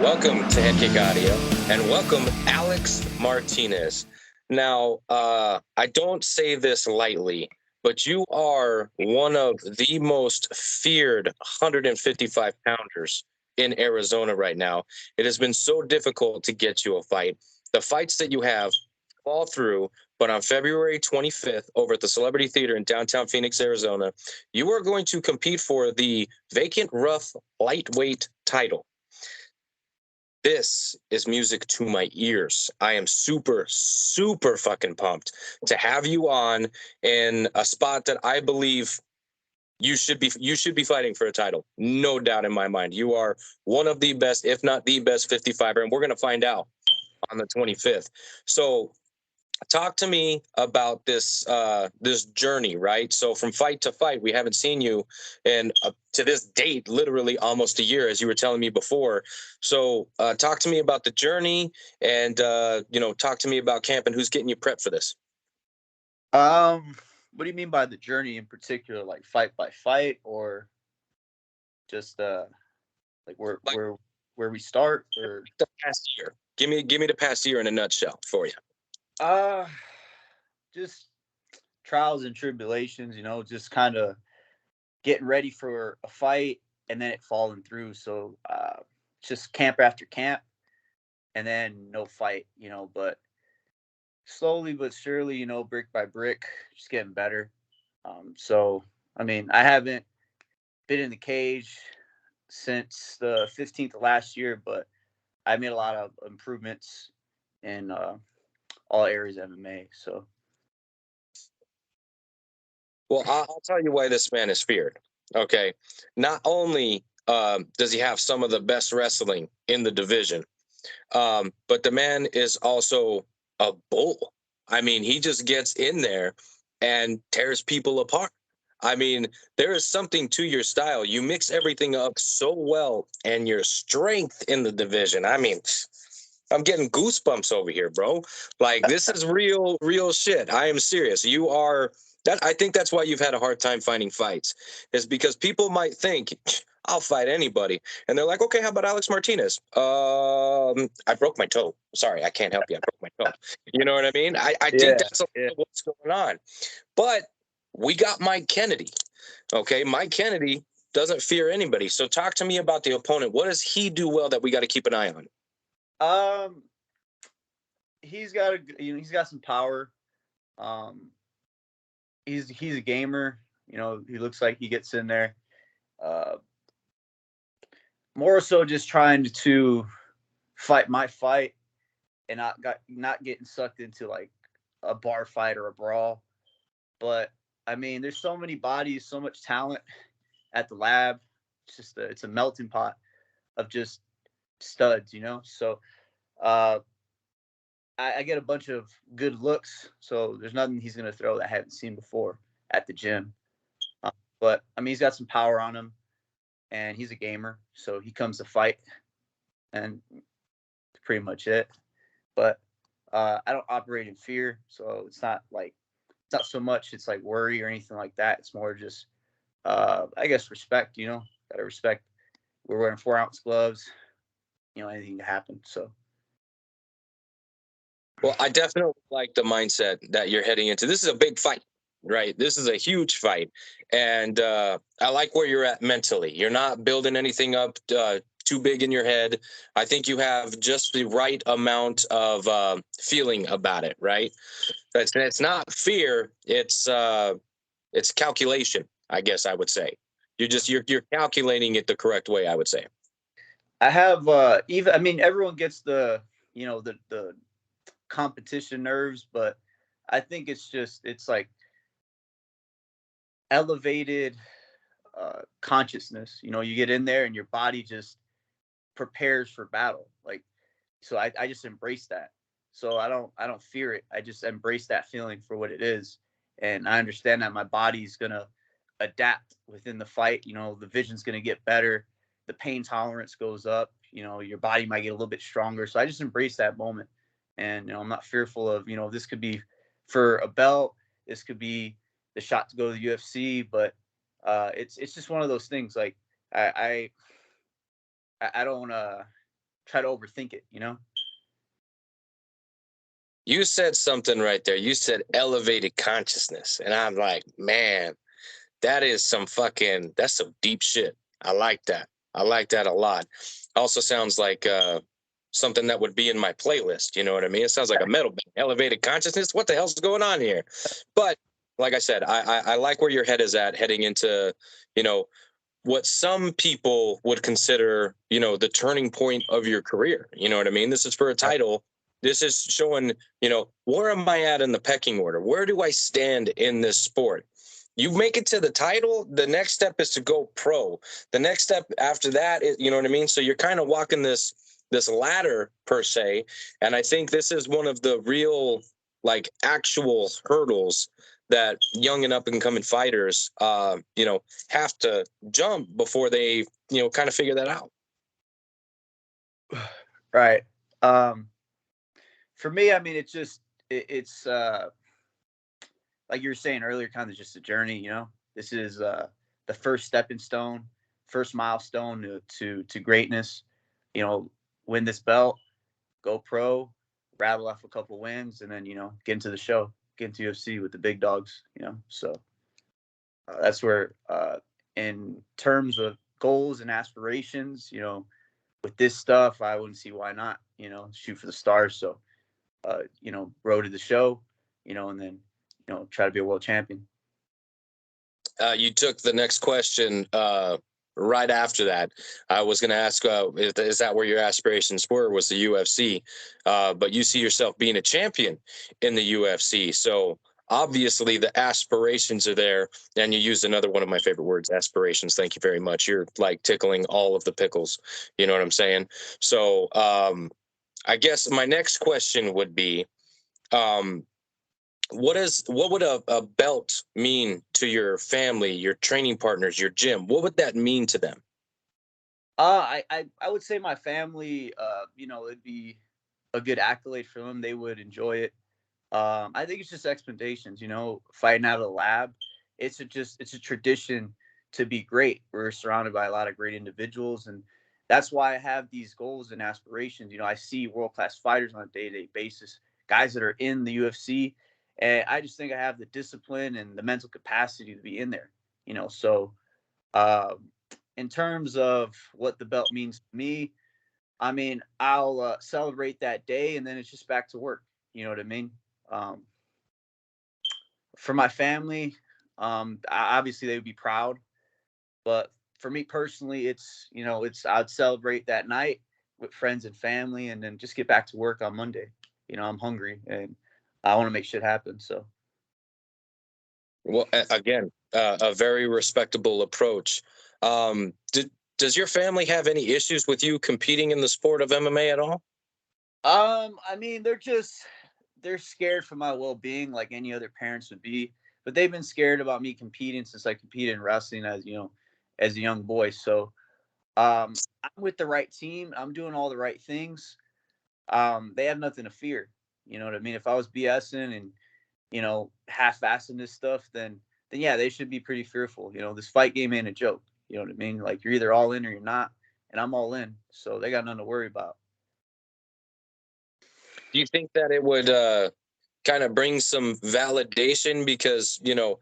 Welcome to Head Kick Audio, and welcome Alex Martinez. Now, I don't say this lightly, but you are one of the most feared 155 pounders in Arizona right now. It has been so difficult to get you a fight. The fights that you have fall through, but on February 25th over at the Celebrity Theater in downtown Phoenix, Arizona, you are going to compete for the vacant RUF lightweight title. This is music to my ears. I am super, super fucking pumped to have you on in a spot that I believe you should be fighting for a title. No doubt in my mind. You are one of the best, if not the best 55er, and we're gonna find out on the 25th. So talk to me about this journey, right? So from fight to fight, we haven't seen you, and to this date, literally almost a year, as you were telling me before. So talk to me about the journey, and talk to me about camp and who's getting you prepped for this. What do you mean by the journey in particular? Like fight by fight, or just like where Like where where we start, or the past year, give me the past year in a nutshell for you. uh just trials and tribulations. Just kind of getting ready for a fight and then it falling through. So just camp after camp, and then no fight. But slowly but surely, brick by brick, just getting better. So I mean, I haven't been in the cage since the 15th of last year, but I made a lot of improvements in all areas of MMA. So, Well, I'll tell you why this man is feared. Okay, not only does he have some of the best wrestling in the division, but the man is also a bull. I mean, he just gets in there and tears people apart. I mean, there is something to your style. You mix everything up so well, and your strength in the division. I mean, I'm getting goosebumps over here, bro. Like this is real, real shit. I am serious. You are that. I think that's why you've had a hard time finding fights, is because people might think I'll fight anybody, and they're like, okay, how about Alex Martinez? I broke my toe. Sorry, I can't help you. I broke my toe. You know what I mean? I think yeah, that's a yeah. lot of what's going on. But we got Mike Kennedy. Okay, Mike Kennedy doesn't fear anybody. So talk to me about the opponent. What does he do well that we got to keep an eye on? Um, he's got some power. Um, he's a gamer. He looks like he gets in there. Uh, More so just trying to fight my fight and not getting sucked into like a bar fight or a brawl. But I mean, there's so many bodies, so much talent at the lab. It's a melting pot of just studs. So uh, I get a bunch of good looks. So there's nothing he's gonna throw that I haven't seen before at the gym. But I mean, he's got some power on him, and he's a gamer, so he comes to fight, and pretty much it. But I don't operate in fear, so it's not so much it's like worry or anything like that. It's more just I guess respect. Gotta respect. We're wearing 4-ounce gloves. Anything can happen. So Well, I definitely like the mindset that you're heading into. This is a big fight, right? This is a huge fight. And I like where you're at mentally. You're not building anything up too big in your head. I think you have just the right amount of feeling about it, right? It's not fear, it's calculation, I guess I would say. You're calculating it the correct way, I would say. I have even I mean everyone gets the competition nerves, but I think it's like elevated consciousness. You get in there and your body just prepares for battle. Like, so I just embrace that. So I don't fear it. I just embrace that feeling for what it is, and I understand that my body's gonna adapt within the fight. The vision's gonna get better, the pain tolerance goes up. Your body might get a little bit stronger. So I just embrace that moment, and I'm not fearful of this could be for a belt. This could be the shot to go to the UFC, but it's just one of those things. Like I I don't try to overthink it, you know? You said something right there. You said elevated consciousness. And I'm like, man, that's some deep shit. I like that. I like that a lot. Also sounds like something that would be in my playlist. You know what I mean? It sounds like a metal band. Elevated consciousness. What the hell's going on here? But like I said, I like where your head is at heading into, you know, what some people would consider, you know, the turning point of your career. You know what I mean? This is for a title. This is showing, you know, where am I at in the pecking order? Where do I stand in this sport? You make it to the title, the next step is to go pro. The next step after that is, you know what I mean? So you're kind of walking this ladder per se. And I think this is one of the real, like, actual hurdles that young and up and coming fighters, you know, have to jump before they, you know, kind of figure that out. Right. For me, I mean, it's like you were saying earlier, kind of just a journey. You know, this is the first stepping stone, first milestone to greatness. You know, win this belt, go pro, rattle off a couple wins, and then, you know, get into the show, get into UFC with the big dogs. You know, so that's where, in terms of goals and aspirations, you know, with this stuff, I wouldn't see why not. You know, shoot for the stars. So, you know, road to the show, you know, and then, you know, try to be a world champion. You took the next question right after that. I was going to ask, is that where your aspirations were? Was the UFC? But you see yourself being a champion in the UFC. So obviously the aspirations are there. And you used another one of my favorite words, aspirations. Thank you very much. You're like tickling all of the pickles. You know what I'm saying? So I guess my next question would be, um, what would a belt mean to your family, your training partners, your gym? What would that mean to them? I would say my family, you know, it'd be a good accolade for them. They would enjoy it. I think it's just expectations, you know, fighting out of the lab. It's a tradition to be great. We're surrounded by a lot of great individuals, and that's why I have these goals and aspirations. You know, I see world class fighters on a day to day basis, guys that are in the UFC, and I just think I have the discipline and the mental capacity to be in there. You know, so um, in terms of what the belt means to me, I mean, I'll celebrate that day, and then it's just back to work. You know what I mean? Um, for my family, obviously they would be proud, but for me personally, it's, you know, it's, I'd celebrate that night with friends and family, and then just get back to work on Monday. You know, I'm hungry and I want to make shit happen. So, Well, again, a very respectable approach. Does your family have any issues with you competing in the sport of MMA at all? I mean, they're scared for my well being, like any other parents would be. But they've been scared about me competing since I competed in wrestling as, you know, as a young boy. So, I'm with the right team. I'm doing all the right things. They have nothing to fear. You know what I mean? If I was BSing and, you know, half-assing this stuff, then yeah, they should be pretty fearful. You know, this fight game ain't a joke. You know what I mean? Like, you're either all in or you're not, and I'm all in. So they got nothing to worry about. Do you think that it would kind of bring some validation because, you know,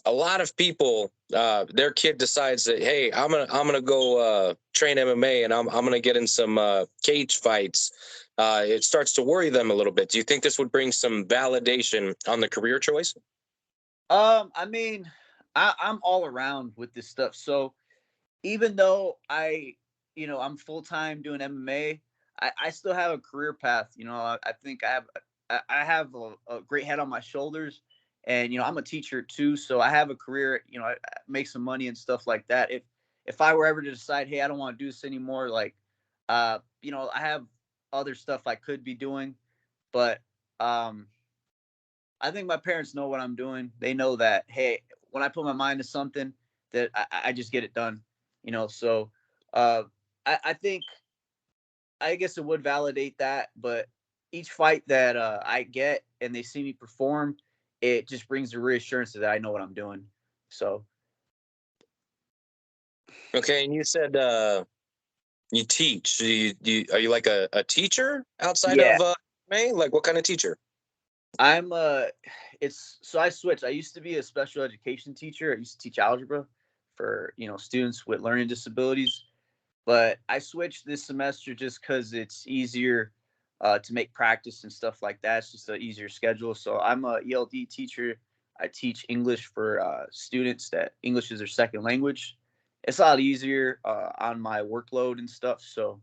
a lot of people, their kid decides that, hey, I'm gonna go train MMA and I'm gonna get in some cage fights. It starts to worry them a little bit. Do you think this would bring some validation on the career choice? I mean, I'm all around with this stuff. So even though you know, I'm full time doing MMA, I still have a career path. You know, I think I have a great head on my shoulders, and, you know, I'm a teacher too, so I have a career. You know, I make some money and stuff like that. If I were ever to decide, hey, I don't want to do this anymore, like, you know, I have other stuff I could be doing, but um, I think my parents know what I'm doing. They know that, hey, when I put my mind to something, that I just get it done. You know, so uh, I think, I guess it would validate that, but each fight that I get and they see me perform, it just brings the reassurance that I know what I'm doing. So Okay, and you said You teach. Are you like a teacher outside Yeah, of May? Like what kind of teacher? I'm it's so I switched. I used to be a special education teacher. I used to teach algebra for, students with learning disabilities, but I switched this semester just because it's easier to make practice and stuff like that. It's just an easier schedule. So I'm a ELD teacher. I teach English for students that English is their second language. It's a lot easier on my workload and stuff. So,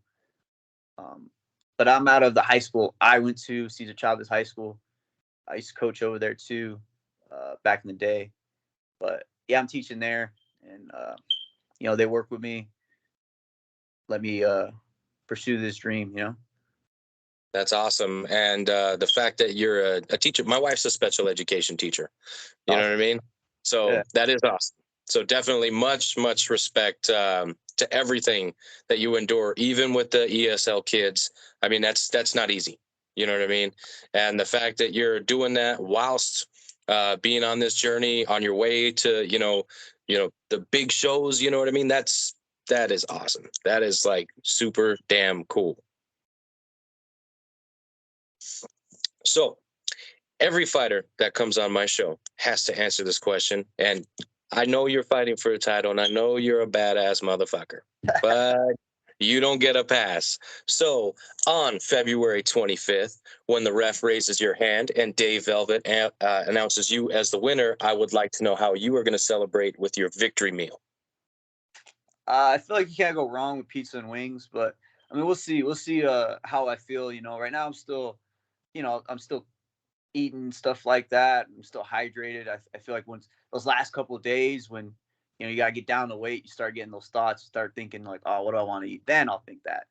um, but I'm out of the high school I went to, Cesar Chavez High School. I used to coach over there too, back in the day. But yeah, I'm teaching there, and they work with me, let me pursue this dream. That's awesome. And the fact that you're a teacher, my wife's a special education teacher. You know Awesome. what I mean? So Yeah. that is awesome. So definitely much respect to everything that you endure, even with the ESL kids. I mean, that's not easy. You know what I mean? And the fact that you're doing that whilst being on this journey on your way to, the big shows, you know what I mean? That is awesome. That is like super damn cool. So every fighter that comes on my show has to answer this question. And I know you're fighting for a title, and I know you're a badass motherfucker, but you don't get a pass. So on February 25th, when the ref raises your hand and Dave Velvet announces you as the winner, I would like to know how you are going to celebrate with your victory meal. I feel like you can't go wrong with pizza and wings, but I mean, we'll see. We'll see how I feel. Right now I'm still eating stuff like that. I'm still hydrated. I feel like once those last couple of days when you gotta get down to weight, you start getting those thoughts. You start thinking like, oh, what do I want to eat? Then I'll think that.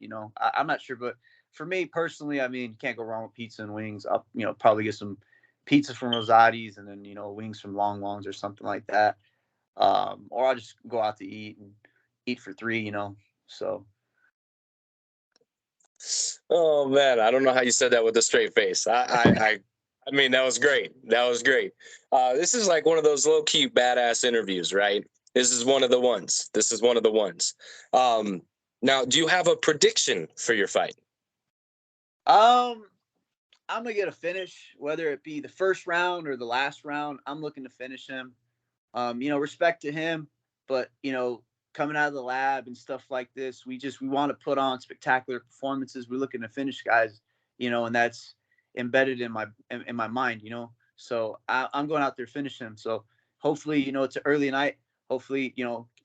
I'm not sure, but for me personally, I mean, you can't go wrong with pizza and wings. I'll probably get some pizza from Rosati's and then wings from Long Longs or something like that. Or I'll just go out to eat and eat for three. So Oh man, I don't know how you said that with a straight face. I mean, that was great. That was great. This is like one of those low key badass interviews, right? This is one of the ones. This is one of the ones. Um, Now, do you have a prediction for your fight? um, I'm gonna get a finish, whether it be the first round or the last round. I'm looking to finish him. Respect to him, but coming out of the lab and stuff like this, we want to put on spectacular performances. We're looking to finish guys, and that's embedded in my mind. So I'm going out there finishing him. So hopefully, it's an early night. Hopefully,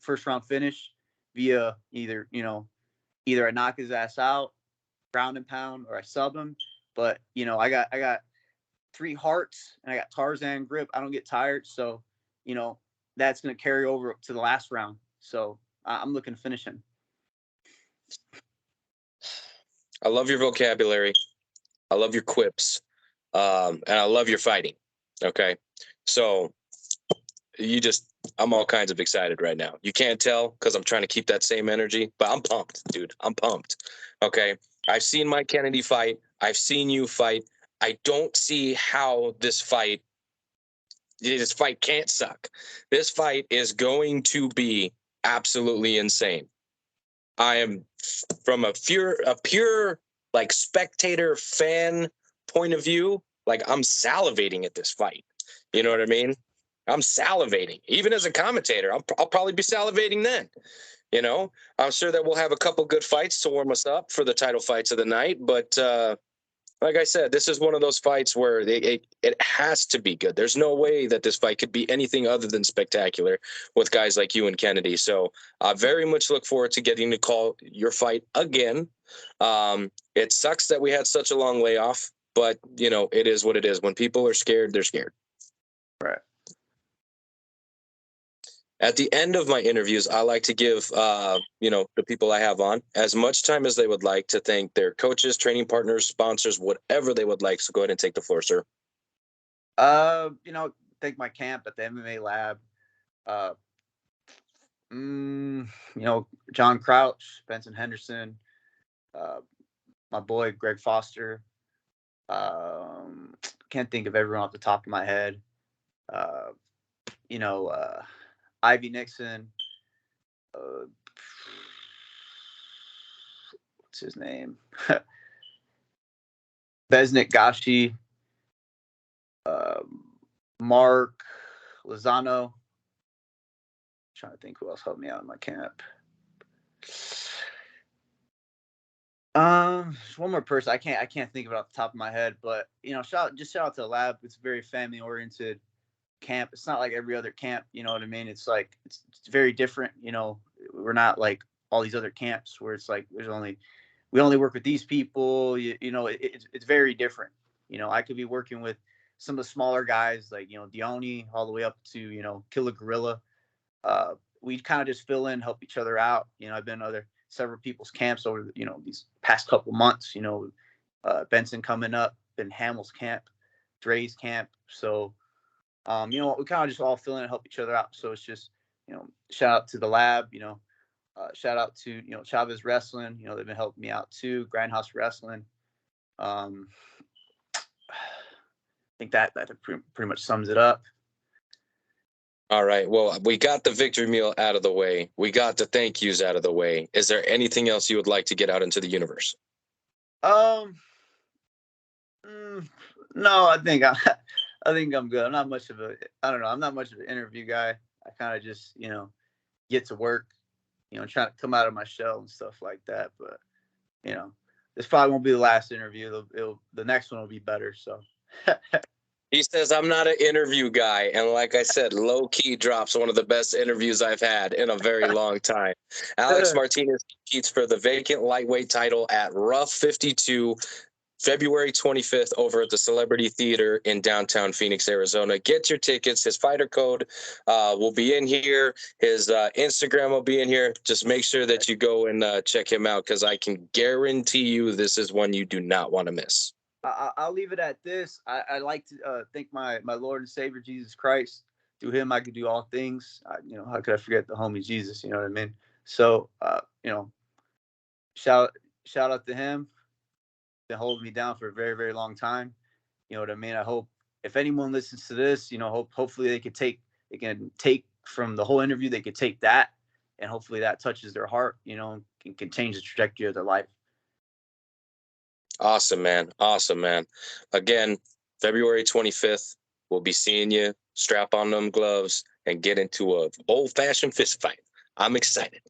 first round finish via either I knock his ass out, ground and pound, or I sub him. But I got three hearts and I got Tarzan grip. I don't get tired, so you know that's going to carry over to the last round. So I'm looking to finish him. I love your vocabulary. I love your quips, and I love your fighting. Okay, so you just I'm all kinds of excited right now. You can't tell because I'm trying to keep that same energy, but I'm pumped, dude. I'm pumped. Okay. I've seen Mike Kennedy fight. I've seen you fight. I don't see how this fight can't suck. This fight is going to be absolutely insane. I am from a pure like spectator fan point of view, like I'm salivating at this fight. You know what I mean? I'm salivating. Even as a commentator, I'll probably be salivating then. I'm sure that we'll have a couple good fights to warm us up for the title fights of the night. But like I said, this is one of those fights where it has to be good. There's no way that this fight could be anything other than spectacular with guys like you and Kennedy. So I very much look forward to getting to call your fight again. It sucks that we had such a long layoff, but it is what it is. When people are scared, they're scared. Right. At the end of my interviews, I like to give the people I have on as much time as they would like to thank their coaches, training partners, sponsors, whatever they would like. So go ahead and take the floor, sir. Thank my camp at the MMA lab. Uh, John Crouch, Benson Henderson, uh, my boy Greg Foster. Can't think of everyone off the top of my head. Uh, Ivy Nixon. Uh, what's his name? Besnik Gashi, Mark Lozano. Trying to think who else helped me out in my camp. One more person. I can't think of it off the top of my head, but shout out to the lab. It's a very family oriented camp. It's not like every other camp, you know what I mean? It's like it's very different. We're not like all these other camps where it's like we only work with these people. It's very different. I could be working with some of the smaller guys like Dione all the way up to Killer Gorilla. We kind of just fill in, help each other out. I've been several people's camps over these past couple months. Benson coming up, been Hamill's camp, Dre's camp. So we kind of just all fill in and help each other out. So it's just shout out to the lab. Shout out to Chavez Wrestling. They've been helping me out too. Grindhouse Wrestling. I think that pretty much sums it up. All right. Well, we got the victory meal out of the way. We got the thank yous out of the way. Is there anything else you would like to get out into the universe? No, I think I'm good. I'm not much of I'm not much of an interview guy. I kind of just, get to work, trying to come out of my shell and stuff like that. But, this probably won't be the last interview. The next one will be better. So. He says, I'm not an interview guy. And like I said, low key drops one of the best interviews I've had in a very long time. Alex Martinez competes for the vacant lightweight title at RUF 52, February 25th over at the Celebrity Theater in downtown Phoenix, Arizona. Get your tickets. His fighter code will be in here. His Instagram will be in here. Just make sure that you go and check him out because I can guarantee you this is one you do not want to miss. I'll leave it at this. I like to thank my Lord and Savior, Jesus Christ. Through him, I could do all things. How could I forget the homie Jesus? You know what I mean? So, shout out to him. Been holding me down for a very, very long time. You know what I mean? I hope if anyone listens to this, hopefully they can take from the whole interview, they could take that, and hopefully that touches their heart, and can change the trajectory of their life. Awesome, man. Awesome, man. Again, February 25th, we'll be seeing you. Strap on them gloves and get into a old-fashioned fist fight. I'm excited.